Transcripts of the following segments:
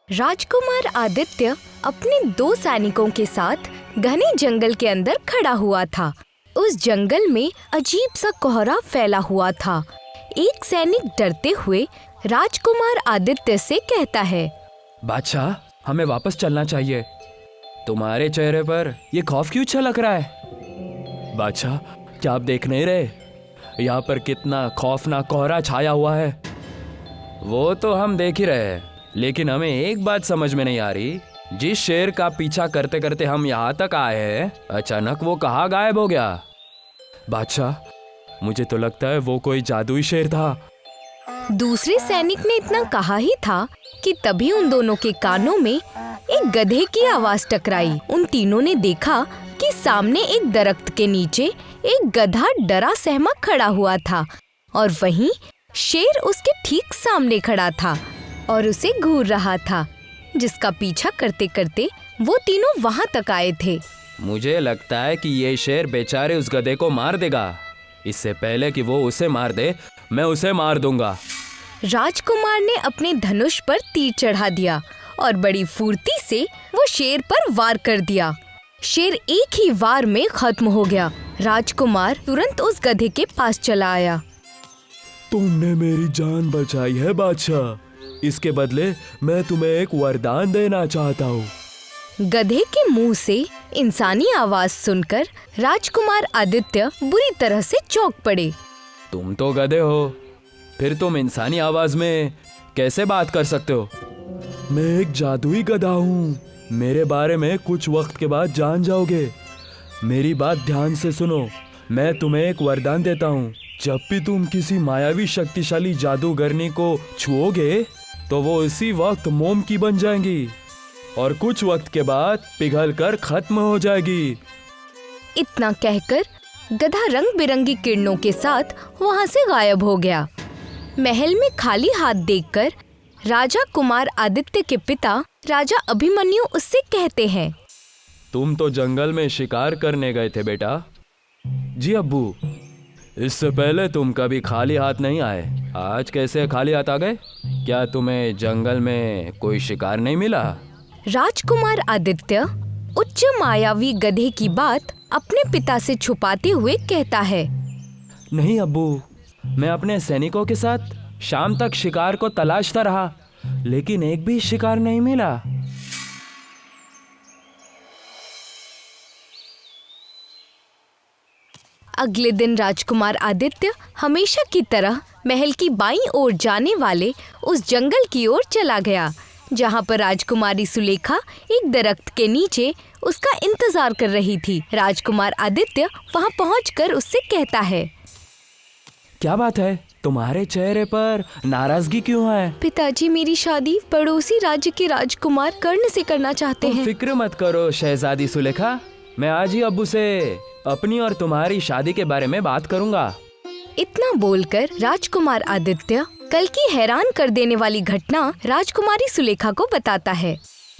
राजकुमार आदित्य अपने 2 सैनिकों के साथ घने जंगल के अंदर खड़ा हुआ था। उस जंगल में अजीब सा कोहरा फैला हुआ था। एक सैनिक डरते हुए राजकुमार आदित्य से कहता है, बादशाह, हमें वापस चलना चाहिए। तुम्हारे चेहरे पर ये खौफ क्यों छलक रहा है? बादशाह, क्या आप देख नहीं रहे? यहाँ पर कितना खौफनाक कोहरा छाया हुआ है। वो तो हम देख ही रहे हैं, लेकिन हमें एक बात समझ में नहीं आ रही। जिस शेर का पीछा करते करते हम यहाँ तक आए हैं, अचानक वो कहाँ गायब हो गया? बादशाह, मुझे तो लगता है वो कोई जादुई शेर था। दूसरे सैनिक ने इतना कहा ही था कि तभी उन दोनों के कानों में एक गधे की आवाज टकराई। उन तीनों ने देखा कि सामने एक दरख्त के नीचे एक गधा डरा सहमा खड़ा हुआ था और वहीं शेर उसके ठीक सामने खड़ा था और उसे घूर रहा था, जिसका पीछा करते करते वो तीनों वहां तक आए थे। मुझे लगता है कि ये शेर बेचारे उस गधे को मार देगा। इससे पहले कि वो उसे मार दे, मैं उसे मार दूंगा। राजकुमार ने अपने धनुष पर तीर चढ़ा दिया और बड़ी फुर्ती से वो शेर पर वार कर दिया। शेर एक ही वार में खत्म हो गया। राजकुमार तुरंत उस गधे के पास चला आया। तुमने मेरी जान बचाई है बादशाह। इसके बदले मैं तुम्हें एक वरदान देना चाहता हूँ। गधे के मुंह से इंसानी आवाज सुनकर राजकुमार आदित्य बुरी तरह से चौंक पड़े। तुम तो गधे हो, फिर तुम इंसानी आवाज में कैसे बात कर सकते हो? मैं एक जादुई गधा हूँ। मेरे बारे में कुछ वक्त के बाद जान जाओगे। मेरी बात ध्यान से सुनो। मैं तुम्हें एक वरदान देता हूँ। जब भी तुम किसी मायावी शक्तिशाली जादूगरनी को छुओगे तो वो इसी वक्त मोम की बन जाएंगी और कुछ वक्त के बाद पिघलकर खत्म हो जाएगी। इतना कहकर गधा रंग बिरंगी किरणों के साथ वहां से गायब हो गया। महल में खाली हाथ देखकर राजा कुमार आदित्य के पिता राजा अभिमन्यु उससे कहते हैं, तुम तो जंगल में शिकार करने गए थे बेटा। जी अब्बू, इससे पहले तुम कभी खाली हाथ नहीं आए। आज कैसे खाली हाथ आ गए? क्या तुम्हें जंगल में कोई शिकार नहीं मिला? राजकुमार आदित्य उच्च मायावी गधे की बात अपने पिता से छुपाते हुए कहता है, नहीं अब्बू, मैं अपने सैनिकों के साथ शाम तक शिकार को तलाशता रहा, लेकिन एक भी शिकार नहीं मिला। अगले दिन राजकुमार आदित्य हमेशा की तरह महल की बाईं ओर जाने वाले उस जंगल की ओर चला गया, जहां पर राजकुमारी सुलेखा एक दरख्त के नीचे उसका इंतजार कर रही थी। राजकुमार आदित्य वहां पहुंचकर उससे कहता है, क्या बात है? तुम्हारे चेहरे पर नाराजगी क्यों है? पिताजी, मेरी शादी पड़ोसी राज्य के राजकुमार कर्ण से करना चाहते हैं। फिक्र मत करो शहजादी सुलेखा, मैं आज ही अब्बू से अपनी और तुम्हारी शादी के बारे में बात करूंगा। इतना बोलकर राजकुमार आदित्य कल की हैरान कर देने वाली घटना राजकुमारी सुलेखा को बताता है।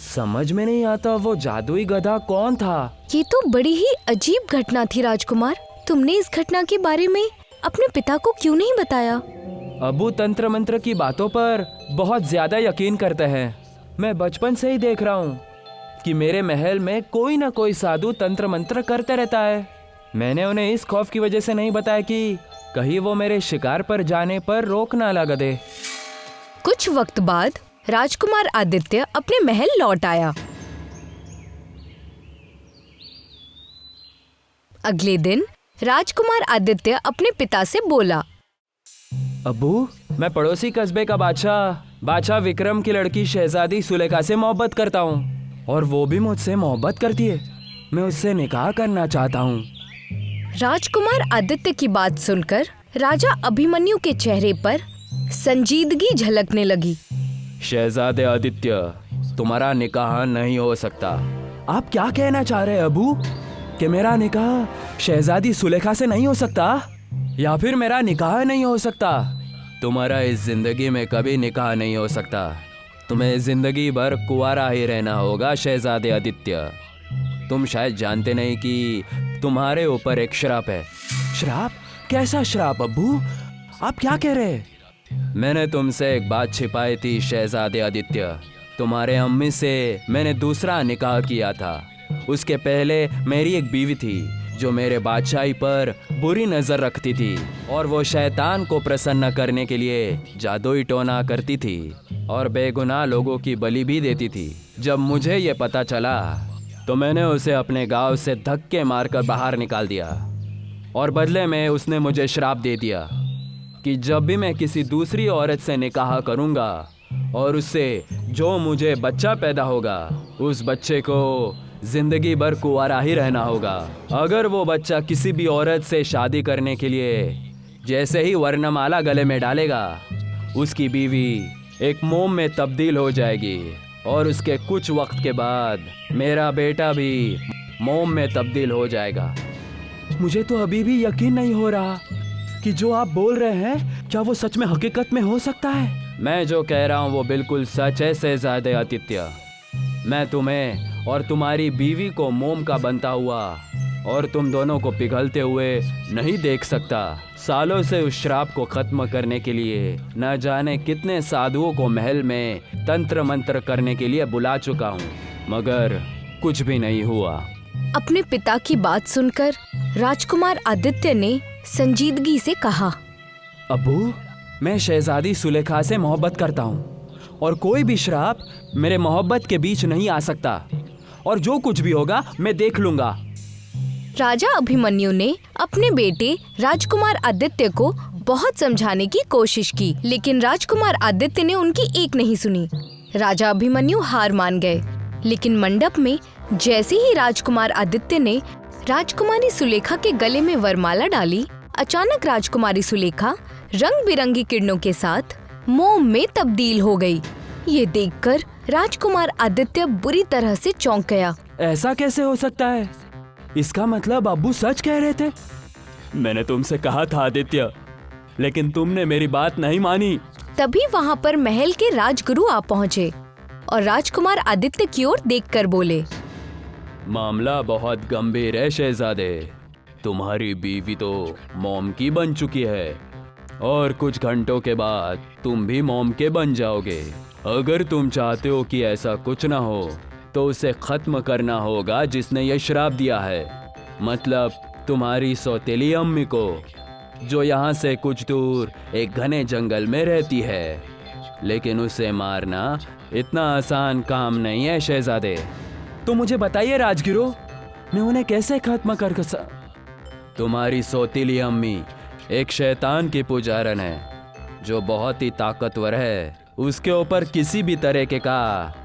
समझ में नहीं आता वो जादुई गधा कौन था? ये तो बड़ी ही अजीब घटना थी राजकुमार। तुमने इस घटना के बारे में अपने पिता को क्यों नहीं बताया? अब्बू तंत्र मंत्र की बातों पर बहुत ज्यादा यकीन करते हैं। मैं बचपन से ही देख रहा हूँ कि मेरे महल में कोई ना कोई साधु तंत्र मंत्र करते रहता है। मैंने उन्हें इस खौफ की वजह से नहीं बताया कि कहीं वो मेरे शिकार पर जाने पर रोक ना लगा दे। कुछ वक्त बाद राजकुमार आदित्य अपने महल लौट आया। अगले दिन राजकुमार आदित्य अपने पिता से बोला, अब्बू, मैं पड़ोसी कस्बे का बादशाह विक्रम की लड़की शहजादी सुलेखा से मोहब्बत करता हूँ और वो भी मुझसे मोहब्बत करती है। मैं उससे निकाह करना चाहता हूँ। राजकुमार आदित्य की बात सुनकर राजा अभिमन्यु के चेहरे पर संजीदगी झलकने लगी। शहजादे आदित्य, तुम्हारा निकाह नहीं हो सकता। आप क्या कहना चाह रहे हैं अब्बू? कि मेरा निकाह शहजादी सुलेखा से नहीं हो सकता या फिर मेरा निकाह नहीं हो सकता? तुम्हारा इस जिंदगी में कभी निकाह नहीं हो सकता। तुम्हें जिंदगी भर कुंवारा ही रहना होगा शहजादे आदित्य। तुम शायद जानते नहीं कि तुम्हारे ऊपर एक श्राप है। श्राप? कैसा श्राप अब्बू? आप क्या कह रहे हैं? मैंने तुमसे एक बात छिपाई थी शहजादे आदित्य। तुम्हारे अम्मी से मैंने दूसरा निकाह किया था। उसके पहले मेरी एक बीवी थी जो मेरे बादशाही पर बुरी नज़र रखती थी और वो शैतान को प्रसन्न करने के लिए जादुई टोना करती थी और बेगुनाह लोगों की बलि भी देती थी। जब मुझे ये पता चला तो मैंने उसे अपने गांव से धक्के मारकर बाहर निकाल दिया और बदले में उसने मुझे श्राप दे दिया कि जब भी मैं किसी दूसरी औरत से निकाह करूंगा और उससे जो मुझे बच्चा पैदा होगा उस बच्चे को जिंदगी भर कुंवारा ही रहना होगा। अगर वो बच्चा किसी भी औरत से शादी करने के लिए जैसे ही वर्णमाला गले में डालेगा उसकी बीवी एक मोम में तब्दील हो जाएगी और उसके कुछ वक्त के बाद मेरा बेटा भी मोम में तब्दील हो जाएगा। मुझे तो अभी भी यकीन नहीं हो रहा कि जो आप बोल रहे हैं क्या वो सच में हकीकत में हो सकता है। मैं जो कह रहा हूँ वो बिल्कुल सच है शहजादे आदित्य। मैं तुम्हें और तुम्हारी बीवी को मोम का बनता हुआ और तुम दोनों को पिघलते हुए नहीं देख सकता। सालों से उस श्राप को खत्म करने के लिए न जाने कितने साधुओं को महल में तंत्र मंत्र करने के लिए बुला चुका हूँ, मगर कुछ भी नहीं हुआ। अपने पिता की बात सुनकर राजकुमार आदित्य ने संजीदगी से कहा, अब्बू, मैं शहजादी सुलेखा से मोहब्बत करता हूँ और कोई भी श्राप मेरे मोहब्बत के बीच नहीं आ सकता और जो कुछ भी होगा मैं देख लूंगा। राजा अभिमन्यु ने अपने बेटे राजकुमार आदित्य को बहुत समझाने की कोशिश की, लेकिन राजकुमार आदित्य ने उनकी एक नहीं सुनी। राजा अभिमन्यु हार मान गए, लेकिन मंडप में जैसे ही राजकुमार आदित्य ने राजकुमारी सुलेखा के गले में वरमाला डाली, अचानक राजकुमारी सुलेखा रंग बिरंगी किरणों के साथ मोम में तब्दील हो गई। ये देखकर राजकुमार आदित्य बुरी तरह से चौंक गया। ऐसा कैसे हो सकता है? इसका मतलब अब्बू सच कह रहे थे। मैंने तुमसे कहा था आदित्य, लेकिन तुमने मेरी बात नहीं मानी। तभी वहाँ पर महल के राजगुरु आ पहुँचे और राजकुमार आदित्य की ओर देखकर बोले, मामला बहुत गंभीर है शहजादे। तुम्हारी बीवी तो मोम की बन चुकी है और कुछ घंटों के बाद तुम भी मोम के बन जाओगे। अगर तुम चाहते हो कि ऐसा कुछ ना हो तो उसे खत्म करना होगा जिसने ये श्राप दिया है, मतलब तुम्हारी सौतेली अम्मी को, जो यहाँ से कुछ दूर एक घने जंगल में रहती है। लेकिन उसे मारना इतना आसान काम नहीं है शहजादे। तो मुझे बताइए राजगिरो, मैं उन्हें कैसे खत्म कर तुम्हारी सौतेली अम्मी एक शैतान की पुजारन है जो बहुत ही ताकतवर है। उसके ऊपर किसी भी तरीके का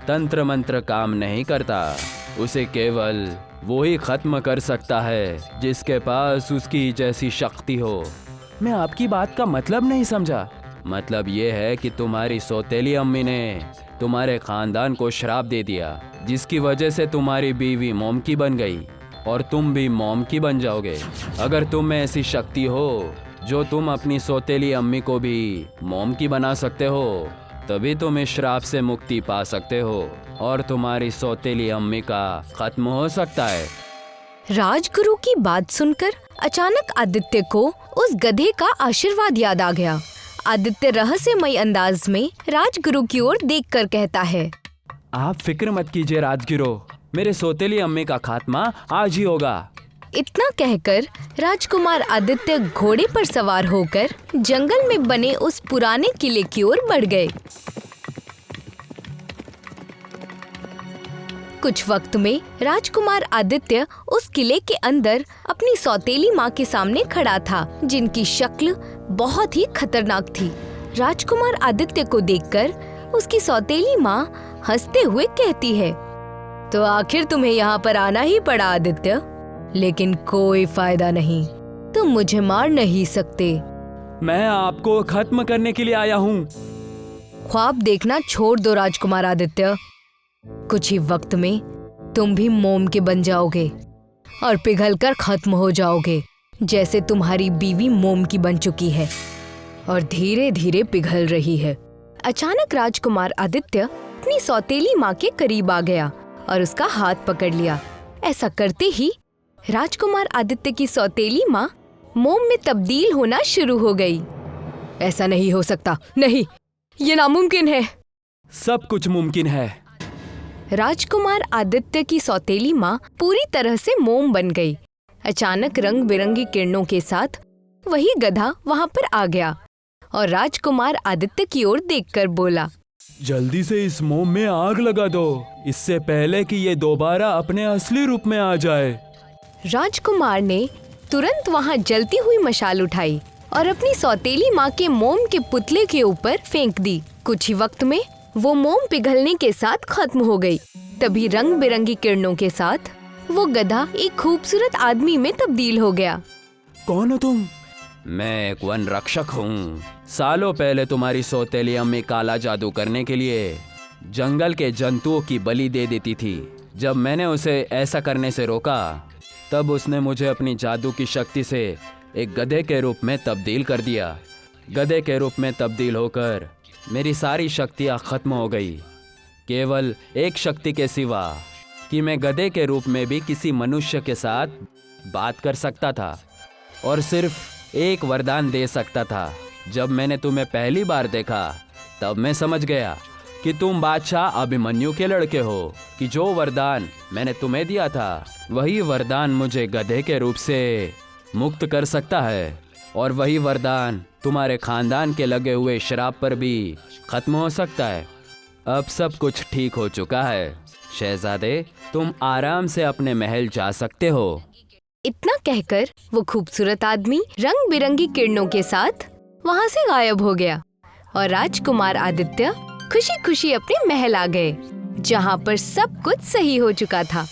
तंत्र मंत्र काम नहीं करता। उसे केवल वो ही खत्म कर सकता है जिसके पास उसकी जैसी शक्ति हो। मैं आपकी बात का मतलब नहीं समझा। मतलब ये है कि तुम्हारी सौतेली अम्मी ने तुम्हारे खानदान को श्राप दे दिया, जिसकी वजह से तुम्हारी बीवी मोम की बन गई और तुम भी मोम की बन जाओगे। अगर तुम में ऐसी शक्ति हो जो तुम अपनी सौतेली अम्मी को भी मोम की बना सकते हो, तभी तुम इस श्राप से मुक्ति पा सकते हो और तुम्हारी सौतेली अम्मी का खत्म हो सकता है। राजगुरु की बात सुनकर अचानक आदित्य को उस गधे का आशीर्वाद याद आ गया। आदित्य रहस्यमय अंदाज में राजगुरु की ओर देखकर कहता है, आप फिक्र मत कीजिए राजगिरो, मेरे सौतेली अम्मी का खात्मा आज ही होगा। इतना कहकर राजकुमार आदित्य घोड़े पर सवार होकर जंगल में बने उस पुराने किले की ओर बढ़ गए। कुछ वक्त में राजकुमार आदित्य उस किले के अंदर अपनी सौतेली माँ के सामने खड़ा था, जिनकी शक्ल बहुत ही खतरनाक थी। राजकुमार आदित्य को देखकर उसकी सौतेली माँ हंसते हुए कहती है, तो आखिर तुम्हें यहाँ पर आना ही पड़ा आदित्य, लेकिन कोई फायदा नहीं, तुम मुझे मार नहीं सकते। मैं आपको खत्म करने के लिए आया हूँ। ख्वाब देखना छोड़ दो राजकुमार आदित्य, कुछ ही वक्त में तुम भी मोम के बन जाओगे और पिघलकर खत्म हो जाओगे, जैसे तुम्हारी बीवी मोम की बन चुकी है और धीरे धीरे पिघल रही है। अचानक राजकुमार आदित्य अपनी सौतेली माँ के करीब आ गया और उसका हाथ पकड़ लिया। ऐसा करते ही राजकुमार आदित्य की सौतेली माँ मोम में तब्दील होना शुरू हो गई। ऐसा नहीं हो सकता, नहीं, ये नामुमकिन है। सब कुछ मुमकिन है। राजकुमार आदित्य की सौतेली माँ पूरी तरह से मोम बन गई। अचानक रंग बिरंगी किरणों के साथ वही गधा वहाँ पर आ गया और राजकुमार आदित्य की ओर देखकर बोला, जल्दी से इस मोम में आग लगा दो, इससे पहले कि ये दोबारा अपने असली रूप में आ जाए। राजकुमार ने तुरंत वहाँ जलती हुई मशाल उठाई और अपनी सौतेली माँ के मोम के पुतले के ऊपर फेंक दी। कुछ ही वक्त में वो मोम पिघलने के साथ खत्म हो गई। तभी रंग बिरंगी किरणों के साथ वो गधा एक खूबसूरत आदमी में तब्दील हो गया। कौन हो तुम? मैं एक वन रक्षक हूँ। सालों पहले तुम्हारी सौतेली अम्मी काला जादू करने के लिए जंगल के जंतुओं की बलि दे देती थी। जब मैंने उसे ऐसा करने से रोका तब उसने मुझे अपनी जादू की शक्ति से एक गधे के रूप में तब्दील कर दिया। गधे के रूप में तब्दील होकर मेरी सारी शक्तियाँ खत्म हो गई, केवल एक शक्ति के सिवा कि मैं गधे के रूप में भी किसी मनुष्य के साथ बात कर सकता था और सिर्फ एक वरदान दे सकता था। जब मैंने तुम्हें पहली बार देखा तब मैं समझ गया कि तुम बादशाह अभिमन्यु के लड़के हो, कि जो वरदान मैंने तुम्हें दिया था वही वरदान मुझे गधे के रूप से मुक्त कर सकता है, और वही वरदान तुम्हारे खानदान के लगे हुए श्राप पर भी खत्म हो सकता है। अब सब कुछ ठीक हो चुका है शहजादे, तुम आराम से अपने महल जा सकते हो। इतना कहकर वो खूबसूरत आदमी रंग बिरंगी किरणों के साथ वहाँ से गायब हो गया और राजकुमार आदित्य खुशी खुशी अपने महल आ गए, जहाँ पर सब कुछ सही हो चुका था।